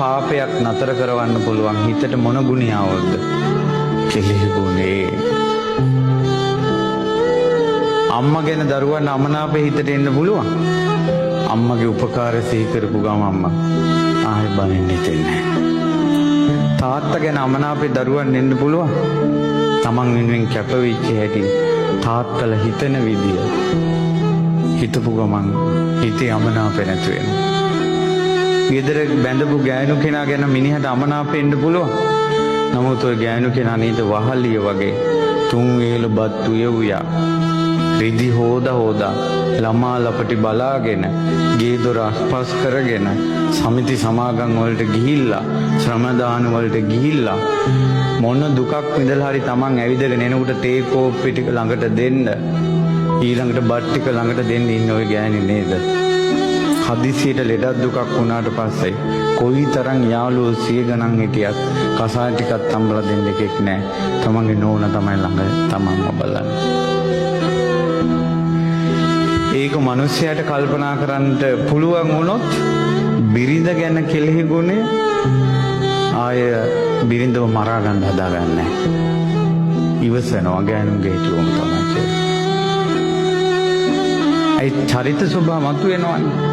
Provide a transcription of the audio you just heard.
පාපයක් නතර කරවන්න පුළුවන් හිතට මොන ගුණියාවක්ද? කෙලෙහි ගුණේ. අම්මා ගැන දරුවන් අමනාපේ හිතට එන්න පුළුවන්. අම්මගේ උපකාර සිහි කරපු ගම අම්මා ආයෙ බනින්න හිතෙන්නේ නැහැ. තාත්තා ගැන අමනාපේ දරුවන් එන්න පුළුවන්. තමන් වෙනුවෙන් කැපවෙච්ච හැටි තාත්තලා හිතන විදිය හිතපු ගමන් හිතේ අමනාපේ නැති වෙනවා. ගෙදර බැඳපු ගෑනු කෙනා ගැන මිනිහට අමනාපෙන්න පුළුවන්. නමුත් ඔය ගෑනු කෙනා නේද වහලිය වගේ තුන් වේල බත් උයවුයා. රිදි හොදා ළමා ලපටි බලාගෙන ගේ දොර අස්පස් කරගෙන සමිති සමාගම් වලට ගිහිල්ලා ශ්‍රමදාන වලට ගිහිල්ලා මොන දුකක් විඳලා හරි Taman ඇවිදගෙන එනකොට තේ කෝප්පි ටික ළඟට දෙන්න ඊළඟට බත් ටික ළඟට දෙන්න ඉන්න ඔය ගෑණි නේද? හදිසියට ලෙඩක් දුකක් වුණාට පස්සේ කොයිතරම් යාළුවෝ සිය ගණන් හිටියත් කසාය ටිකක් තම්බලා දෙන්න එකෙක් නැහැ. Tamanගේ නෝන තමයි ළඟ Tamanව බලන්නේ. ඒක මිනිස්සයාට කල්පනා කරන්න පුළුවන් වුණොත් බිරිඳ ගැන කෙලෙහි ගුණය ආය බිරිඳව මරා ගන්න හදාගන්නේ. ඉවසනවා ගෑනුන්ගේ හිතුවම තමයි. ඒ චරිත ස්වභාව මතුවෙනවනේ.